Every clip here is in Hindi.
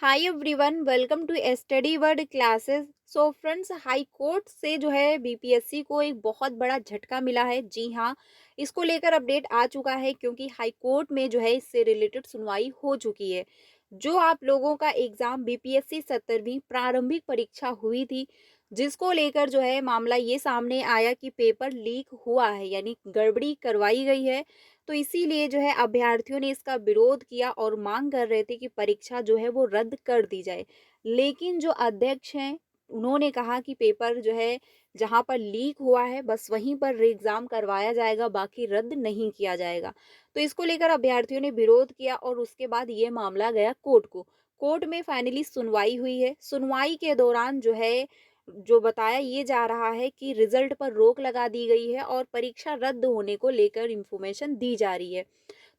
Hi everyone, welcome to study word classes. So friends, high court से जो है बीपीएससी को एक बहुत बड़ा झटका मिला है। जी हाँ, इसको लेकर अपडेट आ चुका है क्योंकि हाई कोर्ट में जो है इससे रिलेटेड सुनवाई हो चुकी है। जो आप लोगों का एग्जाम बीपीएससी 17वीं प्रारंभिक परीक्षा हुई थी, जिसको लेकर जो है मामला ये सामने आया कि पेपर लीक हुआ है, यानी गड़बड़ी करवाई गई है। तो इसीलिए जो है अभ्यर्थियों ने इसका विरोध किया और मांग कर रहे थे कि परीक्षा जो है वो रद्द कर दी जाए। लेकिन जो अध्यक्ष हैं, उन्होंने कहा कि पेपर जो है जहाँ पर लीक हुआ है बस वहीं पर एग्जाम करवाया जाएगा, बाकी रद्द नहीं किया जाएगा। तो इसको लेकर अभ्यर्थियों ने विरोध किया और उसके बाद ये मामला गया कोर्ट को। कोर्ट में फाइनली सुनवाई हुई है। सुनवाई के दौरान जो है जो बताया ये जा रहा है कि रिजल्ट पर रोक लगा दी गई है और परीक्षा रद्द होने को लेकर इंफॉर्मेशन दी जा रही है।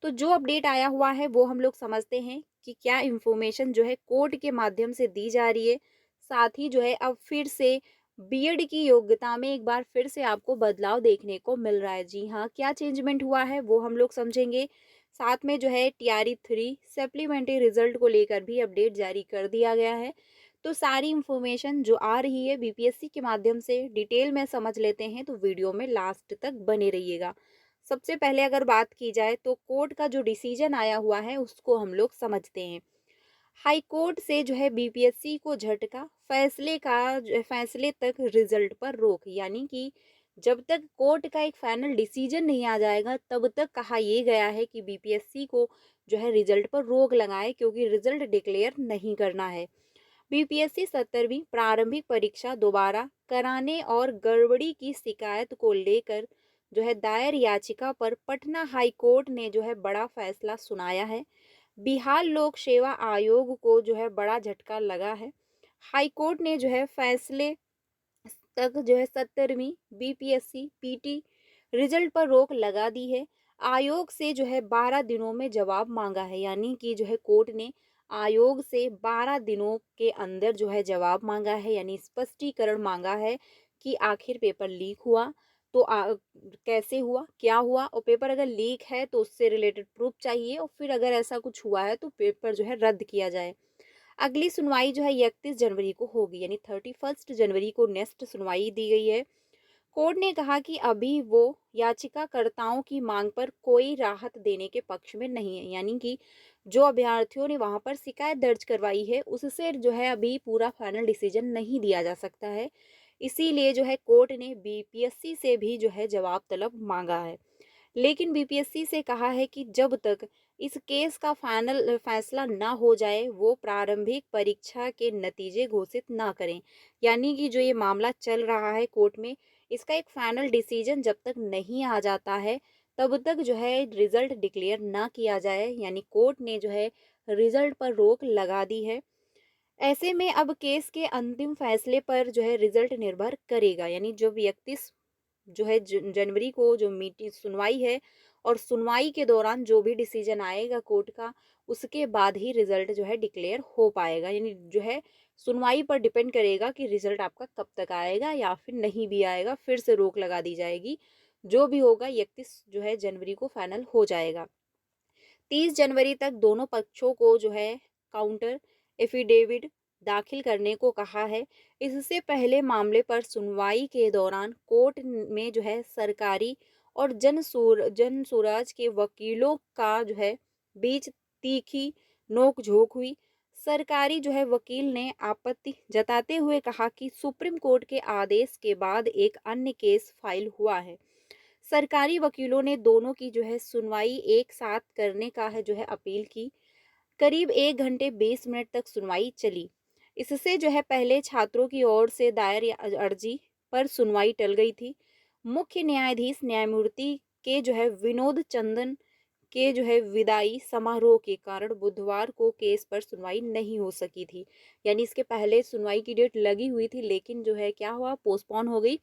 तो जो अपडेट आया हुआ है वो हम लोग समझते हैं कि क्या इंफॉर्मेशन जो है कोर्ट के माध्यम से दी जा रही है। साथ ही जो है अब फिर से बीएड की योग्यता में एक बार फिर से आपको बदलाव देखने को मिल रहा है। जी हाँ, क्या चेंजमेंट हुआ है वो हम लोग समझेंगे। साथ में जो है टीआरई 3 सप्लीमेंट्री रिजल्ट को लेकर भी अपडेट जारी कर दिया गया है। तो सारी इन्फॉर्मेशन जो आ रही है बीपीएससी के माध्यम से डिटेल में समझ लेते हैं, तो वीडियो में लास्ट तक बने रहिएगा। सबसे पहले अगर बात की जाए तो कोर्ट का जो डिसीजन आया हुआ है उसको हम लोग समझते हैं। हाई कोर्ट से जो है बीपीएससी को झटका, फैसले तक रिजल्ट पर रोक, यानी कि जब तक कोर्ट का एक फाइनल डिसीजन नहीं आ जाएगा तब तक कहा यह गया है कि बीपीएससी को जो है रिजल्ट पर रोक लगाए, क्योंकि रिजल्ट डिक्लेयर नहीं करना है। बीपीएससी 17वीं प्रारंभिक परीक्षा दोबारा कराने और गड़बड़ी की शिकायत को लेकर जो है दायर याचिका पर पटना हाई कोर्ट ने जो है बड़ा फैसला सुनाया है। बिहार लोक सेवा आयोग को जो है बड़ा झटका लगा है। हाई कोर्ट ने जो है फैसले तक जो है 17वीं बीपीएससी पीटी रिजल्ट पर रोक लगा दी है। आयोग से जो है 12 दिनों में जवाब मांगा है, यानी कि जो है कोर्ट ने आयोग से 12 दिनों के अंदर जो है जवाब मांगा है, यानी स्पष्टीकरण मांगा है कि आखिर पेपर लीक हुआ तो कैसे हुआ, क्या हुआ, और पेपर अगर लीक है तो उससे रिलेटेड प्रूफ चाहिए, और फिर अगर ऐसा कुछ हुआ है तो पेपर जो है रद्द किया जाए। अगली सुनवाई जो है 31 जनवरी को होगी, यानी 31 जनवरी को नेक्स्ट सुनवाई दी गई है। कोर्ट ने कहा कि अभी वो याचिकाकर्ताओं की मांग पर कोई राहत देने के पक्ष में नहीं है, यानी कि जो अभ्यर्थियों ने वहां पर शिकायत दर्ज करवाई है उससे जो है अभी पूरा फाइनल डिसीजन नहीं दिया जा सकता है। इसीलिए जो है कोर्ट ने बीपीएससी से भी जो है जवाब तलब मांगा है। लेकिन बीपीएससी से कहा है कि जब तक इस केस का फाइनल फैसला ना हो जाए वो प्रारंभिक परीक्षा के नतीजे घोषित ना करें, यानी कि जो ये मामला चल रहा है कोर्ट में, इसका एक फाइनल डिसीजन जब तक नहीं आ जाता है तब तक जो है रिजल्ट डिक्लेयर ना किया जाए, यानी कोर्ट ने जो है रिजल्ट पर रोक लगा दी है। ऐसे में अब केस के अंतिम फैसले पर जो है रिजल्ट निर्भर करेगा, यानी जब 31 जो है जनवरी को जो मीटिंग सुनवाई है, और सुनवाई के दौरान जो भी डिसीजन आएगा कोर्ट का उसके बाद ही रिजल्ट जो है डिक्लेयर हो पाएगा, यानी जो है सुनवाई पर डिपेंड करेगा कि रिजल्ट आपका कब तक आएगा या फिर नहीं भी आएगा, फिर से रोक लगा दी जाएगी। जो भी होगा 31 जो है जनवरी को फाइनल हो जाएगा। 30 जनवरी तक दोनों पक्षों को जो है काउंटर एफिडेविट दाखिल करने को कहा है। इससे पहले मामले पर सुनवाई के दौरान कोर्ट में जो है सरकारी और जन सुराज के वकीलों का जो है बीच तीखी नोक-झोंक हुई। सरकारी जो है वकील ने आपत्ति जताते हुए कहा कि सुप्रीम कोर्ट के आदेश के बाद एक अन्य केस फाइल हुआ है। सरकारी वकीलों ने दोनों की जो है सुनवाई एक साथ करने का है जो है अपील की। करीब 1 घंटे 20 मिनट तक सुनवाई चली। इससे जो है पहले छात्रों की ओर से दायर अर्जी पर सुनवाई टल गई थी। मुख्य न्यायाधीश न्यायमूर्ति के जो है विनोद चंदन के जो है विदाई समारोह के कारण बुधवार को केस पर सुनवाई नहीं हो सकी थी, यानी इसके पहले सुनवाई की डेट लगी हुई थी लेकिन जो है क्या हुआ, पोस्टपोन हो गई,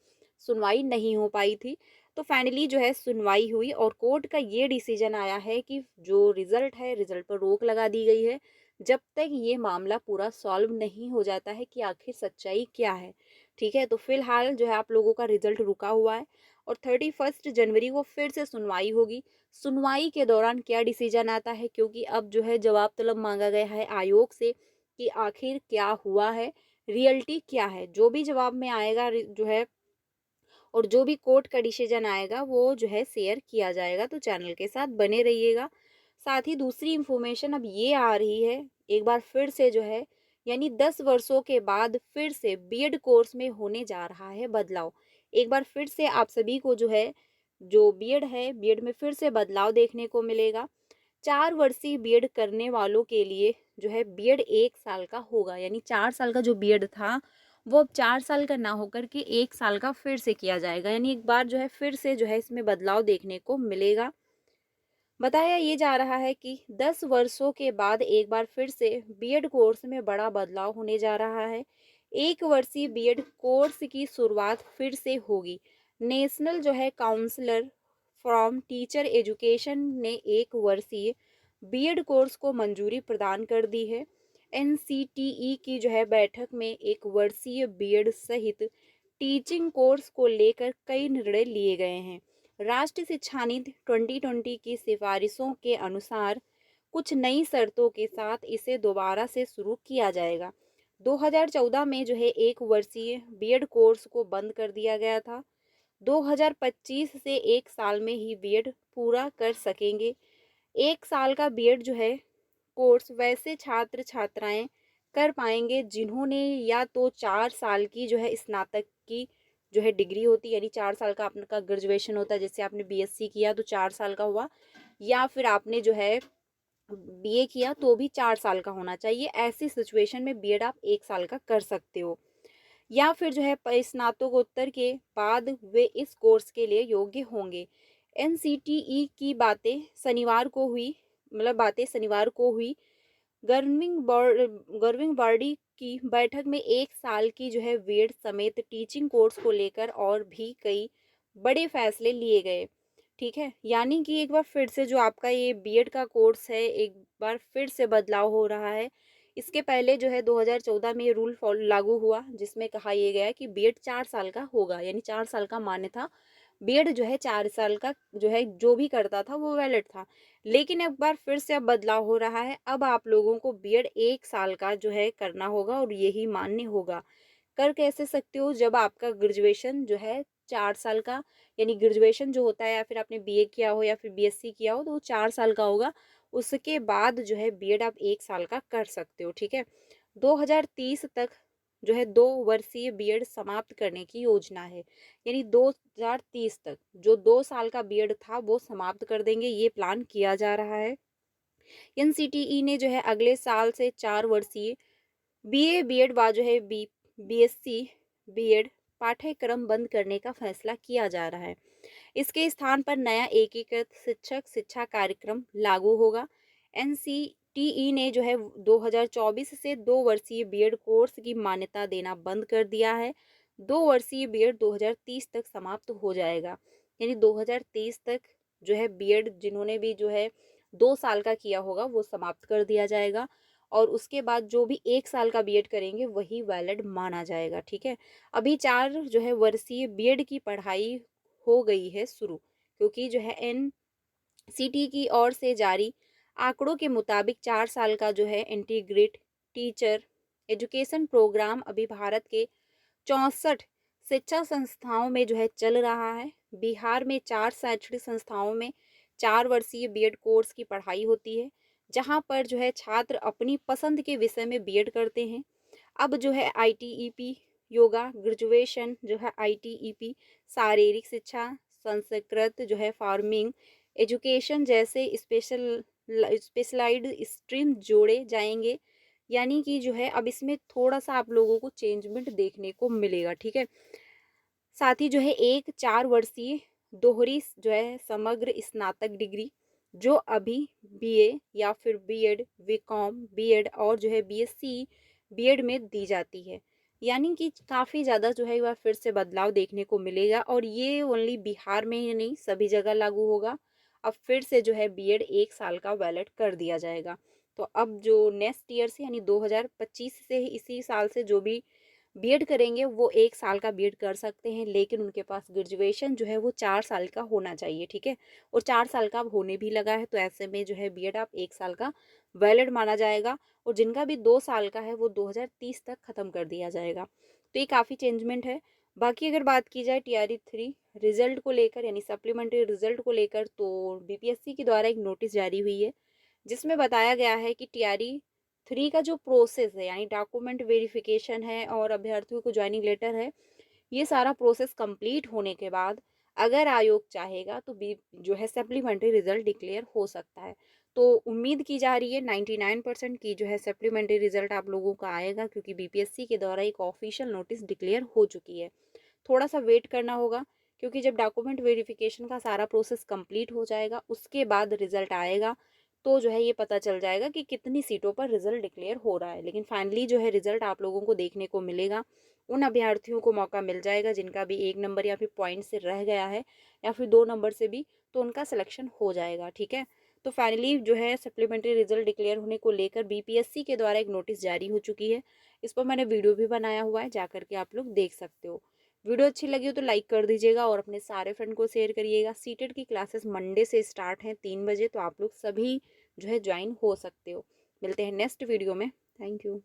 सुनवाई नहीं हो पाई थी। तो फाइनली जो है सुनवाई हुई और कोर्ट का ये डिसीजन आया है कि जो रिजल्ट है रिजल्ट पर रोक लगा दी गई है जब तक ये मामला पूरा सॉल्व नहीं हो जाता है कि आखिर सच्चाई क्या है। ठीक है, तो फिलहाल जो है आप लोगों का रिजल्ट रुका हुआ है और 31 जनवरी को फिर से सुनवाई होगी। सुनवाई के दौरान क्या डिसीजन आता है, क्योंकि अब जो है जवाब तलब मांगा गया है आयोग से कि आखिर क्या हुआ है, रियलिटी क्या है। जो भी जवाब में आएगा जो है और जो भी कोर्ट का डिसीजन आएगा वो जो है शेयर किया जाएगा, तो चैनल के साथ बने रहिएगा। साथ ही दूसरी इन्फॉर्मेशन अब ये आ रही है, एक बार फिर से जो है यानी 10 वर्षों के बाद फिर से बीएड कोर्स में होने जा रहा है बदलाव। एक बार फिर से आप सभी को जो है जो बीएड है, बीएड में फिर से बदलाव देखने को मिलेगा। 4 वर्षीय बीएड करने वालों के लिए जो है बीएड 1 साल का होगा, यानी 4 साल का जो बीएड था वो अब 4 साल का ना होकर के 1 साल का फिर से किया जाएगा, यानी एक बार जो है फिर से जो है इसमें बदलाव देखने को मिलेगा। बताया ये जा रहा है कि 10 वर्षों के बाद एक बार फिर से बीएड कोर्स में बड़ा बदलाव होने जा रहा है। 1 वर्षीय बीएड कोर्स की शुरुआत फिर से होगी। नेशनल जो है काउंसलर फ्रॉम टीचर एजुकेशन ने 1 वर्षीय बीएड कोर्स को मंजूरी प्रदान कर दी है। एनसीटीई की जो है बैठक में 1 वर्षीय बीएड सहित टीचिंग कोर्स को लेकर कई निर्णय लिए गए हैं। राष्ट्रीय शिक्षा नीति 2020 की सिफारिशों के अनुसार कुछ नई शर्तों के साथ इसे दोबारा से शुरू किया जाएगा। 2014 में जो है 1 वर्षीय बीएड कोर्स को बंद कर दिया गया था। 2025 से 1 साल में ही बीएड पूरा कर सकेंगे। 1 साल का बीएड जो है कोर्स वैसे छात्र छात्राएं कर पाएंगे जिन्होंने या तो 4 साल की जो है स्नातक की जो है डिग्री होती है, यानी 4 साल का आपका ग्रेजुएशन होता है, जैसे आपने बीएससी किया तो 4 साल का हुआ, या फिर आपने जो है बीए किया तो भी 4 साल का होना चाहिए। ऐसी सिचुएशन में बीएड आप 1 साल का कर सकते हो, या फिर जो है स्नातकोत्तर के बाद वे इस कोर्स के लिए योग्य होंगे। एनसीटीई की बातें शनिवार को हुई। गवर्निंग बॉडी की बैठक में 1 साल की जो है बीएड समेत टीचिंग कोर्स को लेकर और भी कई बड़े फैसले लिए गए। ठीक है, यानी कि एक बार फिर से जो आपका ये बीएड का कोर्स है एक बार फिर से बदलाव हो रहा है। इसके पहले जो है 2014 में ये रूल लागू हुआ, जिसमें कहा यह गया कि बीएड 4 साल का होगा, यानी 4 साल का मान्य था। बीएड जो है 4 साल का जो है जो भी करता था वो वैलिड था। लेकिन एक बार फिर से अब बदलाव हो रहा है, अब आप लोगों को बीएड 1 साल का जो है करना होगा और यही मान्य होगा। कर कैसे सकते हो, जब आपका ग्रेजुएशन जो है 4 साल का, यानी ग्रेजुएशन जो होता है या फिर आपने बीए किया हो या फिर बीएससी किया हो तो वो 4 साल का होगा। उसके बाद जो है बीएड आप 1 साल का कर सकते हो। ठीक है, 2030 तक जो है 2 वर्षीय बीएड समाप्त करने की योजना है, यानी 2030 तक जो 2 साल का बीएड था वो समाप्त कर देंगे, ये प्लान किया जा रहा है। एनसीटीई ने जो है अगले साल से 4 वर्षीय बीए बीएड व जो है बीएससी बीएड पाठ्यक्रम बंद करने का फैसला किया जा रहा है। इसके स्थान पर नया एकीकृत शिक्षक शिक्षा कार्यक्रम लागू होगा। एनसीटीई ने जो है 2024 से 2 वर्षीय बीएड कोर्स की मान्यता देना बंद कर दिया है। 2 वर्षीय बीएड 2030 तक समाप्त हो जाएगा, यानी 2030 तक जो है बीएड जिन्होंने भी जो है 2 साल का किया होगा वो समाप्त कर दिया जाएगा, और उसके बाद जो भी 1 साल का बीएड करेंगे वही वैलिड माना जाएगा। ठीक है, अभी 4 जो है वर्षीय बीएड की पढ़ाई हो गई है शुरू, क्योंकि जो है एनसीटी की ओर से जारी आंकड़ों के मुताबिक 4 साल का जो है इंटीग्रेट टीचर एजुकेशन प्रोग्राम अभी भारत के 64 शिक्षा संस्थाओं में जो है चल रहा है। बिहार में 4 शैक्षणिक संस्थाओं में 4 वर्षीय बीएड कोर्स की पढ़ाई होती है, जहां पर जो है छात्र अपनी पसंद के विषय में बीएड करते हैं। अब जो है आईटीईपी योगा ग्रेजुएशन जो है आईटीईपी शारीरिक शिक्षा संस्कृत जो है फार्मिंग एजुकेशन जैसे स्पेशलाइज्ड स्ट्रीम जोड़े जाएंगे, यानी कि जो है अब इसमें थोड़ा सा आप लोगों को चेंजमेंट देखने को मिलेगा। ठीक है, साथ ही जो है एक 4 वर्षीय दोहरी जो है समग्र स्नातक डिग्री जो अभी बीए या फिर बीएड बीकॉम बीएड और जो है बीएससी बीएड में दी जाती है, यानी कि काफ़ी ज़्यादा जो है एक बार फिर से बदलाव देखने को मिलेगा, और ये ओनली बिहार में ही नहीं सभी जगह लागू होगा। अब फिर से जो है बीएड 1 साल का वैलिड कर दिया जाएगा। तो अब जो नेक्स्ट ईयर से यानी 2025 से ही इसी साल से जो भी बीएड करेंगे वो 1 साल का बीएड कर सकते हैं, लेकिन उनके पास ग्रेजुएशन जो है वो 4 साल का होना चाहिए, ठीक है? और 4 साल का अब होने भी लगा है, तो ऐसे में जो है बीएड आप 1 साल का वैलिड माना जाएगा और जिनका भी 2 साल का है वो 2030 तक ख़त्म कर दिया जाएगा। तो ये काफ़ी चेंजमेंट है। बाकी अगर बात की जाए टीआरई 3 रिज़ल्ट को लेकर यानी सप्लीमेंट्री रिज़ल्ट को लेकर, तो बीपीएससी के द्वारा एक नोटिस जारी हुई है, जिसमें बताया गया है कि टीआरई 3 का जो प्रोसेस है यानी डॉक्यूमेंट वेरिफिकेशन है और अभ्यर्थियों को ज्वाइनिंग लेटर है, ये सारा प्रोसेस कंप्लीट होने के बाद अगर आयोग चाहेगा तो बी जो है सप्लीमेंट्री रिजल्ट डिक्लेयर हो सकता है। तो उम्मीद की जा रही है 99% की जो है सप्लीमेंट्री रिजल्ट आप लोगों का आएगा, क्योंकि बीपीएससी के द्वारा एक ऑफिशियल नोटिस डिक्लेयर हो चुकी है। थोड़ा सा वेट करना होगा, क्योंकि जब डॉक्यूमेंट वेरिफिकेशन का सारा प्रोसेस कंप्लीट हो जाएगा उसके बाद रिजल्ट आएगा, तो जो है ये पता चल जाएगा कि कितनी सीटों पर रिजल्ट डिक्लेयर हो रहा है। लेकिन फाइनली जो है रिजल्ट आप लोगों को देखने को मिलेगा। उन अभ्यर्थियों को मौका मिल जाएगा जिनका भी 1 नंबर या फिर पॉइंट से रह गया है या फिर 2 नंबर से भी, तो उनका सिलेक्शन हो जाएगा, ठीक है? तो फाइनली जो है सप्लीमेंट्री रिजल्ट डिक्लेयर होने को लेकर बीपीएससी के द्वारा एक नोटिस जारी हो चुकी है। इस पर मैंने वीडियो भी बनाया हुआ है, जा करके आप लोग देख सकते हो। वीडियो अच्छी लगी हो तो लाइक कर दीजिएगा और अपने सारे फ्रेंड को शेयर करिएगा। सीटेट की क्लासेस मंडे से स्टार्ट हैं 3 बजे, तो आप लोग सभी जो है ज्वाइन हो सकते हो। मिलते हैं नेक्स्ट वीडियो में। Thank you.